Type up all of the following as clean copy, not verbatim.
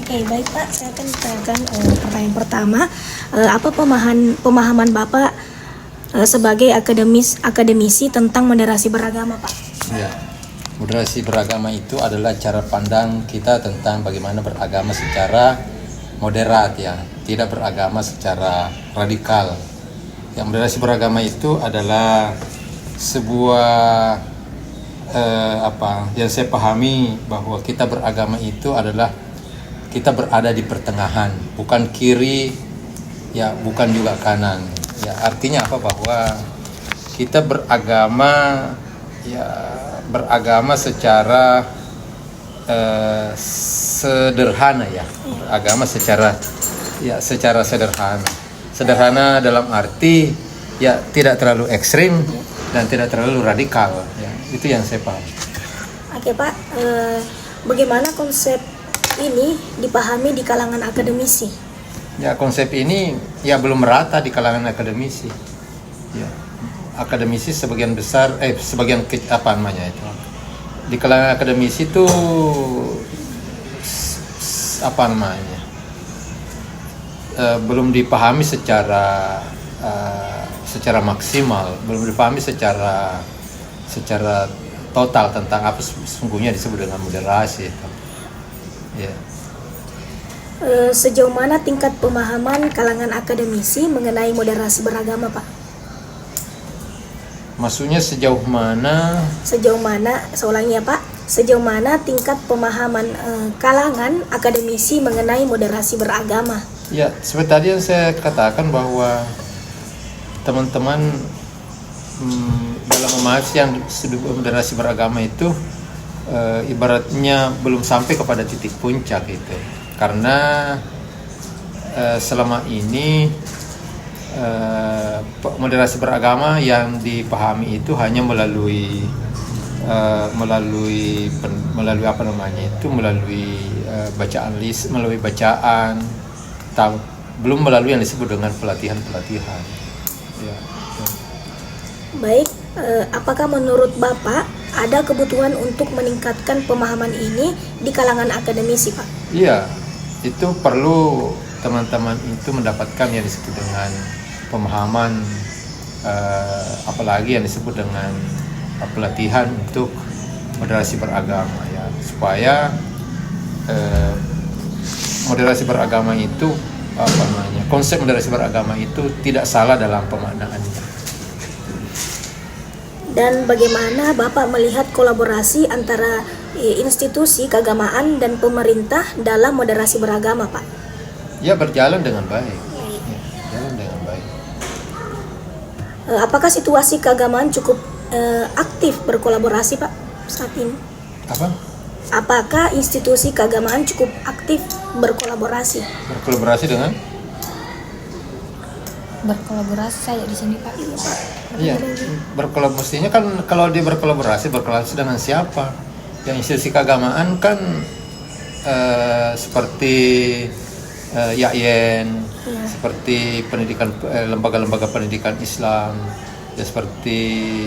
Oke, baik Pak. Saya akan tanyakan pertanyaan pertama. Apa pemahaman Bapak sebagai akademisi tentang moderasi beragama, Pak? Ya, moderasi beragama itu adalah cara pandang kita tentang bagaimana beragama secara moderat, ya, tidak beragama secara radikal. Yang moderasi beragama itu adalah sebuah yang saya pahami bahwa kita beragama itu adalah kita berada di pertengahan, bukan kiri, ya, bukan juga kanan. Ya, artinya apa? Bahwa kita beragama secara sederhana, ya. Beragama secara sederhana. Sederhana dalam arti ya tidak terlalu ekstrim dan tidak terlalu radikal, ya. Itu yang saya paham. Oke Pak, bagaimana konsep ini dipahami di kalangan akademisi? Ya, konsep ini ya belum merata di kalangan akademisi. Ya, akademisi sebagian besar, di kalangan akademisi itu belum dipahami secara maksimal, belum dipahami secara total tentang apa sesungguhnya disebut dengan moderasi. Ya. Sejauh mana tingkat pemahaman kalangan akademisi mengenai moderasi beragama, Pak? Maksudnya sejauh mana? Seulang ya Pak. Sejauh mana tingkat pemahaman kalangan akademisi mengenai moderasi beragama? Ya, seperti tadi yang saya katakan bahwa teman-teman dalam memahami yang moderasi beragama itu ibaratnya belum sampai kepada titik puncak itu, karena selama ini moderasi beragama yang dipahami itu hanya melalui bacaan, belum melalui yang disebut dengan pelatihan. Ya. Baik, apakah menurut Bapak ada kebutuhan untuk meningkatkan pemahaman ini di kalangan akademisi, Pak? Iya, itu perlu teman-teman itu mendapatkan yang disebut dengan pemahaman, apalagi yang disebut dengan pelatihan untuk moderasi beragama, ya, supaya moderasi beragama itu konsep moderasi beragama itu tidak salah dalam pemaknaannya. Dan bagaimana Bapak melihat kolaborasi antara institusi keagamaan dan pemerintah dalam moderasi beragama, Pak? Ya, berjalan dengan baik. Apakah situasi keagamaan cukup aktif berkolaborasi, Pak, saat ini? Apakah institusi keagamaan cukup aktif berkolaborasi? Berkolaborasi dengan? Berkolaborasi saya di sini, Pak. Iya, Pak. Iya. Mestinya kan kalau dia berkolaborasi dengan siapa? Yang institusi keagamaan kan seperti YAIN, seperti pendidikan, lembaga-lembaga pendidikan Islam, ya, seperti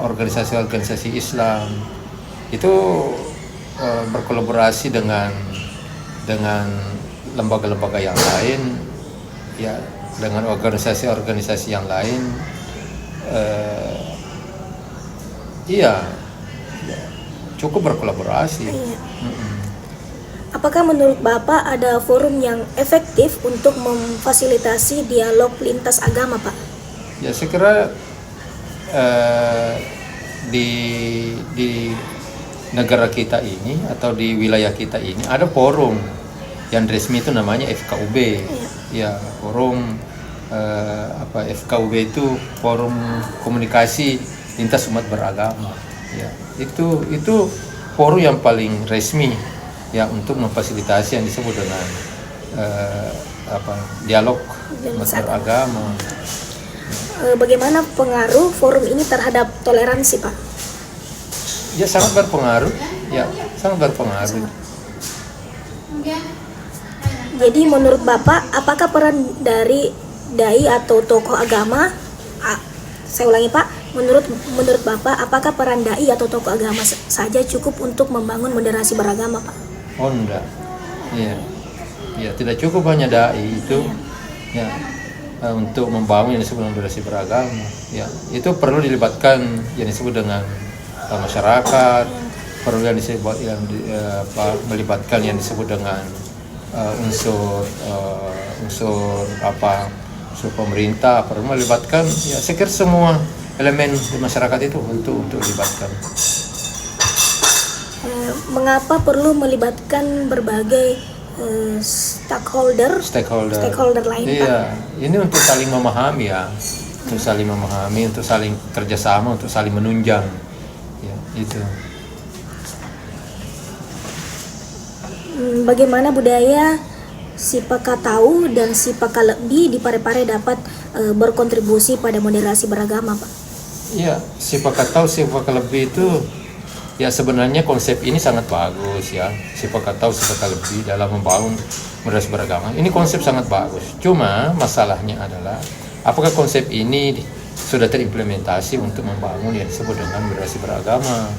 organisasi-organisasi Islam itu berkolaborasi dengan lembaga-lembaga yang lain, ya, dengan organisasi-organisasi yang lain, cukup berkolaborasi. Apakah menurut Bapak ada forum yang efektif untuk memfasilitasi dialog lintas agama, Pak? Ya, saya kira di negara kita ini atau di wilayah kita ini ada forum yang resmi, itu namanya FKUB. Ya, forum FKUB itu forum komunikasi lintas umat beragama. Ya, itu forum yang paling resmi, ya, untuk memfasilitasi yang disebut dengan dialog umat beragama. Bagaimana pengaruh forum ini terhadap toleransi, Pak? Ya, sangat berpengaruh. Jadi menurut Bapak, apakah peran dari dai atau tokoh agama? Saya ulangi, Pak. Menurut Bapak, apakah peran dai atau tokoh agama saja cukup untuk membangun moderasi beragama, Pak? Oh, enggak. Iya, ya tidak cukup hanya dai itu, ya untuk membangun yang disebut moderasi beragama. Ya, itu perlu dilibatkan yang disebut dengan masyarakat, perlu yang disebut melibatkan yang disebut dengan unsur pemerintah, perlu melibatkan. Ya, saya kira semua elemen di masyarakat itu untuk dilibatkan. Mengapa perlu melibatkan berbagai stakeholder lain, Pak? Iya, ini untuk saling memahami ya, untuk saling kerjasama, untuk saling menunjang, ya itu. Bagaimana budaya Sipakatau dan Sipakalebi di Parepare dapat berkontribusi pada moderasi beragama, Pak? Iya, Sipakatau, Sipakalebi itu ya sebenarnya konsep ini sangat bagus ya. Sipakatau, Sipakalebi dalam membangun moderasi beragama. Ini konsep sangat bagus. Cuma masalahnya adalah apakah konsep ini sudah terimplementasi untuk membangun yang disebut dengan moderasi beragama.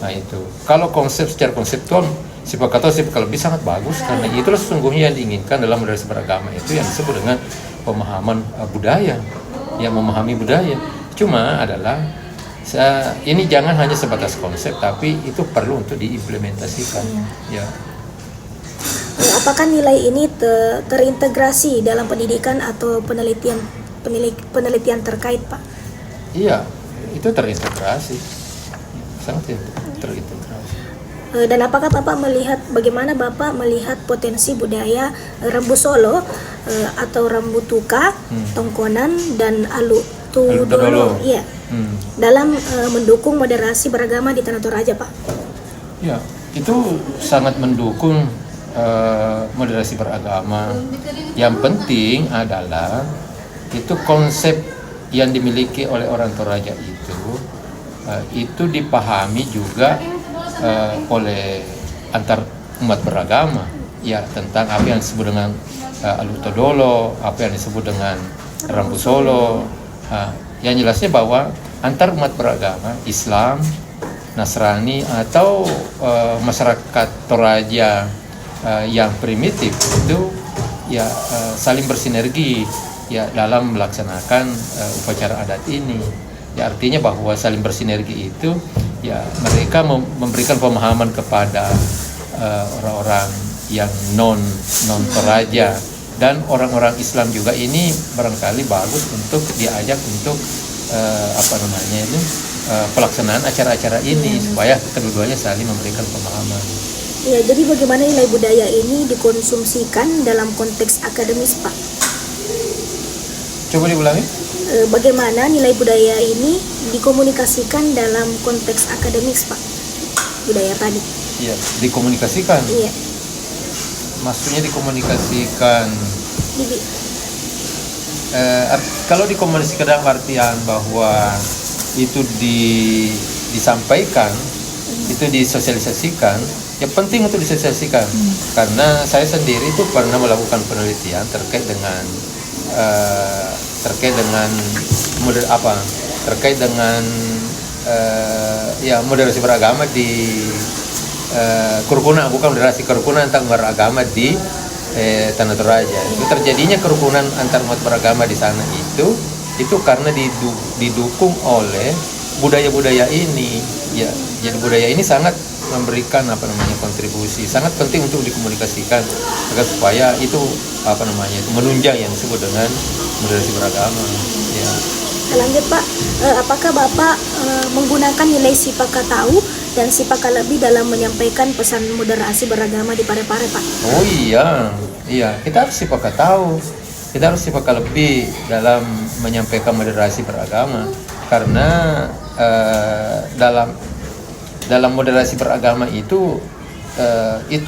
Nah itu. Kalau secara konseptual Sipakatau, Sipakalebi sangat bagus karena itulah sesungguhnya yang diinginkan dalam moderasi beragama itu yang disebut dengan pemahaman budaya, yang memahami budaya. Cuma adalah ini jangan hanya sebatas konsep, tapi itu perlu untuk diimplementasikan. Ya. Apakah nilai ini terintegrasi dalam pendidikan atau penelitian terkait, Pak? Iya, itu terintegrasi, sangat terintegrasi. Dan apakah bagaimana Bapak melihat potensi budaya Rembu Solo atau Rembu Tuka, Tongkonan dan Alu Tudolo, iya, dalam mendukung moderasi beragama di Tanah Toraja, Pak? Ya, itu sangat mendukung moderasi beragama. Yang penting adalah itu konsep yang dimiliki oleh orang Toraja itu dipahami juga oleh antar umat beragama, ya, tentang apa yang disebut dengan Alu Tudolo, apa yang disebut dengan Rembu Solo. Yang jelasnya bahwa antar umat beragama Islam, Nasrani atau masyarakat Toraja yang primitif itu ya saling bersinergi ya dalam melaksanakan upacara adat ini. Ya artinya bahwa saling bersinergi itu ya mereka memberikan pemahaman kepada orang-orang yang non Toraja dan orang-orang Islam juga. Ini barangkali bagus untuk diajak untuk pelaksanaan acara-acara ini supaya kedua-duanya saling memberikan pemahaman. Ya, jadi bagaimana nilai budaya ini dikonsumsikan dalam konteks akademis, Pak? Coba diulangi. Bagaimana nilai budaya ini dikomunikasikan dalam konteks akademis, Pak? Budaya tadi. Iya, dikomunikasikan. Iya. Maksudnya dikomunikasikan. Kalau dikomunikasikan dalam artian bahwa itu disampaikan, itu disosialisasikan, ya penting untuk disosialisasikan. Karena saya sendiri itu pernah melakukan penelitian terkait dengan moderasi beragama di kerukunan, bukan moderasi, kerukunan antar beragama di Tanah Toraja. Itu terjadinya kerukunan antar umat beragama di sana itu karena didukung oleh budaya-budaya ini. Ya, jadi budaya ini sangat memberikan kontribusi sangat penting untuk dikomunikasikan agar supaya itu menunjang yang disebut dengan moderasi beragama. Ya. Lanjut, Pak, apakah Bapak menggunakan nilai Sipakatau dan Sipakalebi dalam menyampaikan pesan moderasi beragama di Parepare, Pak? Oh iya, kita harus Sipakatau, kita harus Sipakalebi dalam menyampaikan moderasi beragama karena dalam moderasi beragama itu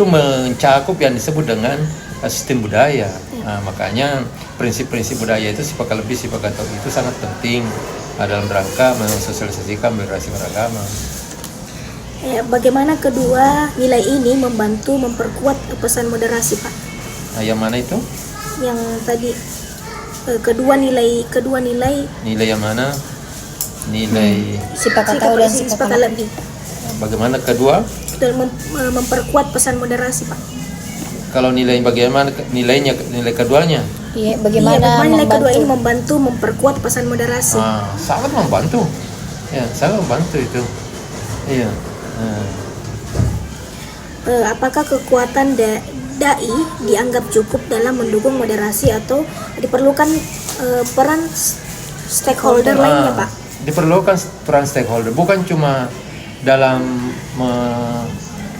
mencakup yang disebut dengan sistem budaya. Nah, makanya prinsip-prinsip budaya itu Sipakalebi, Sipakatau itu sangat penting dalam rangka mensosialisasikan moderasi beragama. Bagaimana kedua nilai ini membantu memperkuat pesan moderasi, Pak? Nah, yang mana itu? Yang tadi kedua nilai yang mana? Nilai Sipakatau dan Sipakalebi. Bagaimana kedua? Memperkuat pesan moderasi, Pak. Kalau nilai bagaimana nilai keduanya? Iya, Iya, bagaimana nilai kedua ini membantu? membantu memperkuat pesan moderasi. Sangat membantu. Ya, sangat membantu itu. Iya. Apakah kekuatan dai dianggap cukup dalam mendukung moderasi atau diperlukan peran stakeholder lainnya, Pak? Diperlukan peran stakeholder, bukan cuma dalam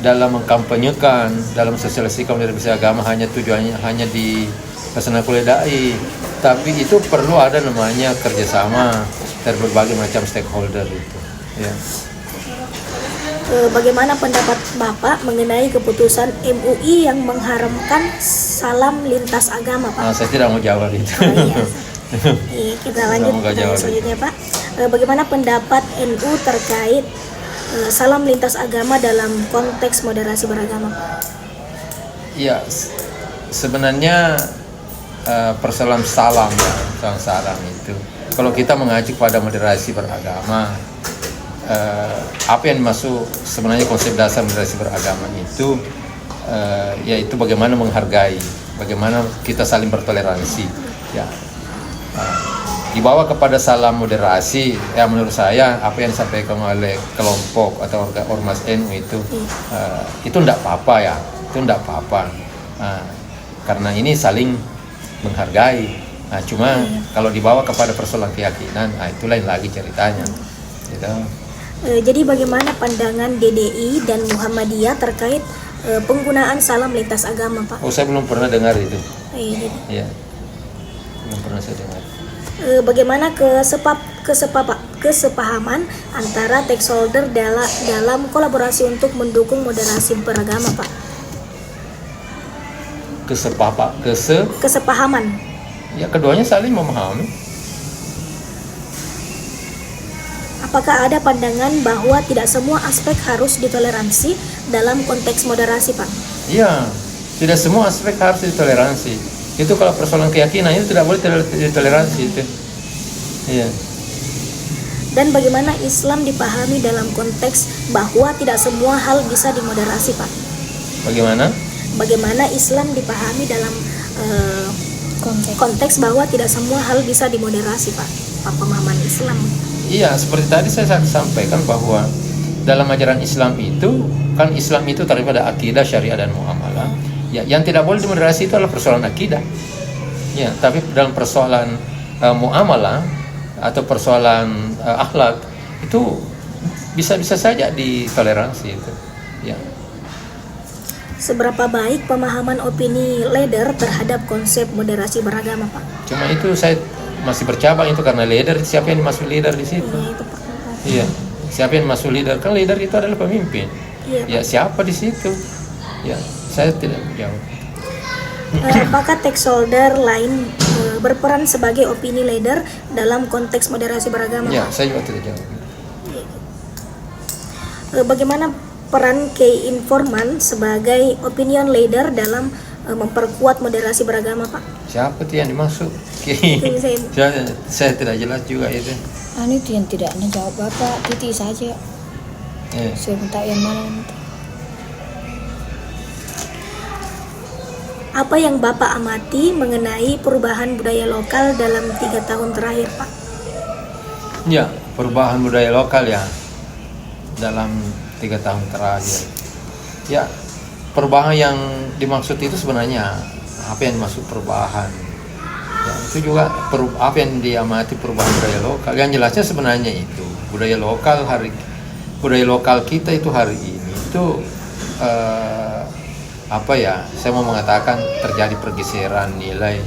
dalam mengkampanyekan, dalam sosialisasikan moderasi agama hanya tujuannya hanya di pesanan kuliah dai, tapi itu perlu ada namanya kerjasama dari berbagai macam stakeholder itu. Ya. Bagaimana pendapat Bapak mengenai keputusan MUI yang mengharamkan salam lintas agama, Pak? Saya tidak mau jawab itu. Oh, iya. Iya, kita lanjut selanjutnya, Pak. Bagaimana pendapat NU terkait salam lintas agama dalam konteks moderasi beragama, Pak? Ya, sebenarnya persoalan salam itu, kalau kita mengacu pada moderasi beragama, apa yang dimaksud sebenarnya konsep dasar moderasi beragama itu, yaitu bagaimana menghargai, bagaimana kita saling bertoleransi. Ya, dibawa kepada salam moderasi, ya menurut saya apa yang disampaikan oleh kelompok atau ormas NU itu tidak apa-apa ya, itu tidak apa-apa, karena ini saling menghargai. Cuma kalau dibawa kepada persoalan keyakinan, itu lain lagi ceritanya. Gitu. Jadi bagaimana pandangan DDI dan Muhammadiyah terkait penggunaan salam lintas agama, Pak? Saya belum pernah dengar itu. Iya. Belum pernah saya dengar. Bagaimana kesepahaman antara stakeholder dalam kolaborasi untuk mendukung moderasi beragama, Pak? Kesepahaman. Ya, keduanya saling memahami. Apakah ada pandangan bahwa tidak semua aspek harus ditoleransi dalam konteks moderasi, Pak? Iya, tidak semua aspek harus ditoleransi. Itu kalau persoalan keyakinan itu tidak boleh ditoleransi itu. Iya. Dan bagaimana Islam dipahami dalam konteks bahwa tidak semua hal bisa dimoderasi, Pak? Bagaimana Islam dipahami dalam konteks bahwa tidak semua hal bisa dimoderasi, Pak? Pemahaman Islam. Iya, seperti tadi saya sampaikan bahwa dalam ajaran Islam itu kan Islam itu terdiri pada akidah, syariah dan muamalah. Ya, yang tidak boleh dimoderasi itu adalah persoalan akidah. Ya, tapi dalam persoalan muamalah atau persoalan akhlak itu bisa saja ditoleransi itu. Ya. Seberapa baik pemahaman opini leader terhadap konsep moderasi beragama, Pak? Cuma itu saya masih bercabang itu karena leader, siapa yang dimaksud leader di situ? Iya. Siapa yang dimaksud leader? Kan leader itu adalah pemimpin. Iya. Ya, siapa di situ? Ya. Saya tidak menjawab. Apakah stakeholder lain berperan sebagai opini leader dalam konteks moderasi beragama? Ya, saya juga tidak jawab. Bagaimana peran key informan sebagai opinion leader dalam memperkuat moderasi beragama, Pak? Siapa itu yang dimaksud? Saya tidak jelas juga itu. Itu yang tidak menjawab Bapak, Titi saja. Saya minta yang mana nanti. Apa yang Bapak amati mengenai perubahan budaya lokal dalam 3 tahun terakhir, Pak? Ya, perubahan budaya lokal ya dalam 3 tahun terakhir. Ya, perubahan yang dimaksud itu sebenarnya apa yang dimaksud perubahan? Ya, itu juga apa yang diamati perubahan budaya lokal. Yang jelasnya sebenarnya itu budaya lokal kita itu hari ini itu saya mau mengatakan terjadi pergeseran nilai,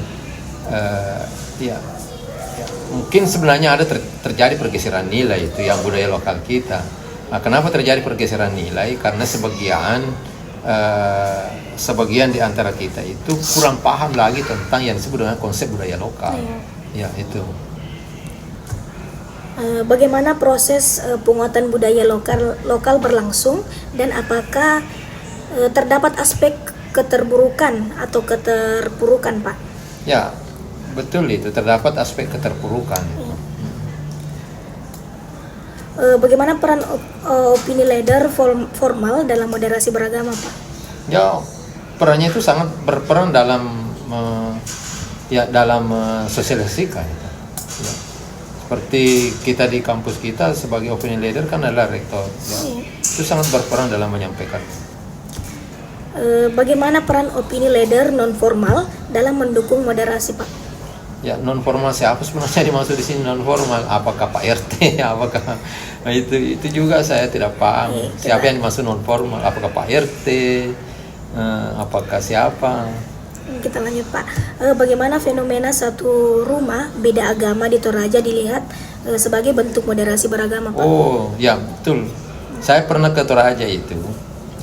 mungkin sebenarnya ada terjadi pergeseran nilai itu yang budaya lokal kita. Nah, kenapa terjadi pergeseran nilai? Karena sebagian di antara kita itu kurang paham lagi tentang yang disebut dengan konsep budaya lokal. Ya, itu. Bagaimana proses penguatan budaya lokal berlangsung dan apakah terdapat aspek keterburukan atau keterpurukan, Pak? Ya, betul itu, terdapat aspek keterpurukan. Bagaimana peran opini leader formal dalam moderasi beragama, Pak? Ya, perannya itu sangat berperan dalam dalam sosialisasikan. Ya. Seperti kita di kampus kita sebagai opinion leader kan adalah rektor. Ya. Itu sangat berperan dalam menyampaikan. Bagaimana peran opini leader non formal dalam mendukung moderasi, Pak? Ya, non formal siapa sebenarnya dimaksud di sini non formal? Apakah Pak RT? Apakah itu juga saya tidak paham. Siapa yang dimaksud non formal? Apakah Pak RT? Apakah siapa? Kita lanjut, Pak. Bagaimana fenomena satu rumah beda agama di Toraja dilihat sebagai bentuk moderasi beragama, Pak? Oh, ya betul. Saya pernah ke Toraja itu.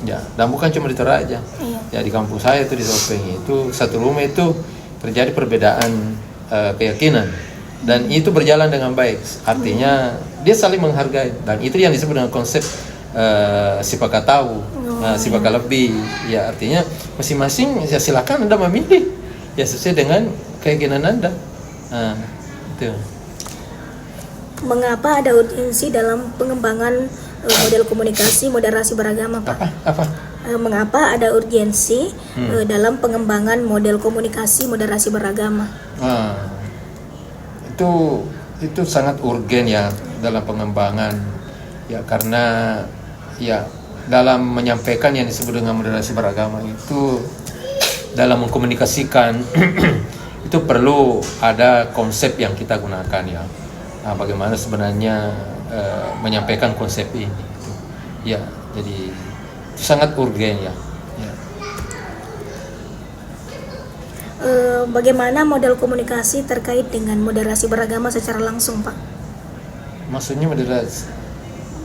Ya, dan bukan cuma di Toraja. Ya, di kampus saya itu di Topeng itu satu rumah itu terjadi perbedaan keyakinan dan itu berjalan dengan baik. Artinya dia saling menghargai dan itu yang disebut dengan konsep sipakat tahu, sipakat lebih. Ya, artinya masing-masing ya silakan Anda memilih ya sesuai dengan keyakinan Anda. Itu. Mengapa ada urgensi dalam pengembangan model komunikasi moderasi beragama, Pak? Apa? Mengapa ada urgensi dalam pengembangan model komunikasi moderasi beragama? Itu sangat urgen ya dalam pengembangan ya, karena ya dalam menyampaikan yang disebut dengan moderasi beragama itu dalam mengkomunikasikan itu perlu ada konsep yang kita gunakan ya. Bagaimana sebenarnya menyampaikan konsep ini gitu. Ya, jadi itu sangat urgen ya. Bagaimana model komunikasi terkait dengan moderasi beragama secara langsung, Pak? Maksudnya moderasi?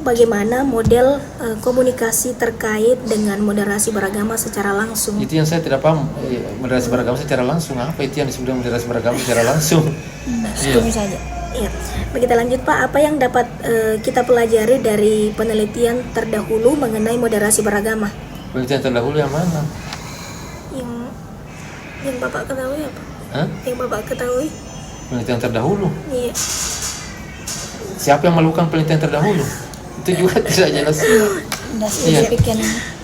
Bagaimana model komunikasi terkait dengan moderasi beragama secara langsung? Itu yang saya tidak paham. Moderasi beragama secara langsung, apa itu yang disebut dengan moderasi beragama secara langsung? Setuju saja. Ya, kita lanjut, Pak. Apa yang dapat kita pelajari dari penelitian terdahulu mengenai moderasi beragama? Penelitian terdahulu yang mana? Yang Bapak ketahui apa? Yang Bapak ketahui? Penelitian terdahulu? Iya. Siapa yang melakukan penelitian terdahulu? Itu juga tidak jelas.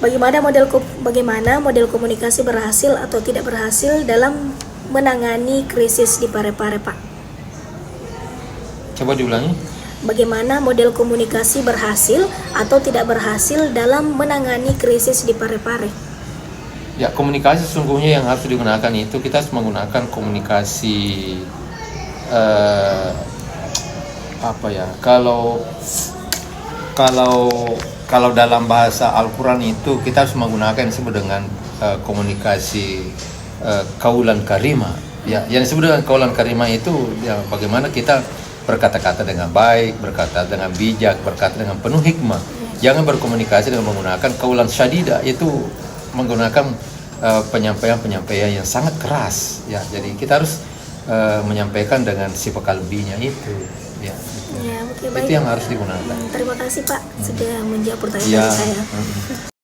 Bagaimana model komunikasi berhasil atau tidak berhasil dalam menangani krisis di Parepare, Pak? Coba diulangi. Bagaimana model komunikasi berhasil atau tidak berhasil dalam menangani krisis di Parepare? Ya, komunikasi sesungguhnya yang harus digunakan itu kita harus menggunakan komunikasi kalau dalam bahasa Al-Quran itu kita harus menggunakan yang disebut dengan komunikasi kaulan karimah. Ya, yang disebut dengan kaulan karimah itu ya bagaimana kita berkata-kata dengan baik, berkata dengan bijak, berkata dengan penuh hikmah. Jangan berkomunikasi dengan menggunakan kaulan syadida, itu menggunakan penyampaian-penyampaian yang sangat keras. Ya, jadi kita harus menyampaikan dengan sifat kalbinya itu. Ya, Ya, itu yang harus digunakan. Terima kasih, Pak, sudah menjawab pertanyaan saya.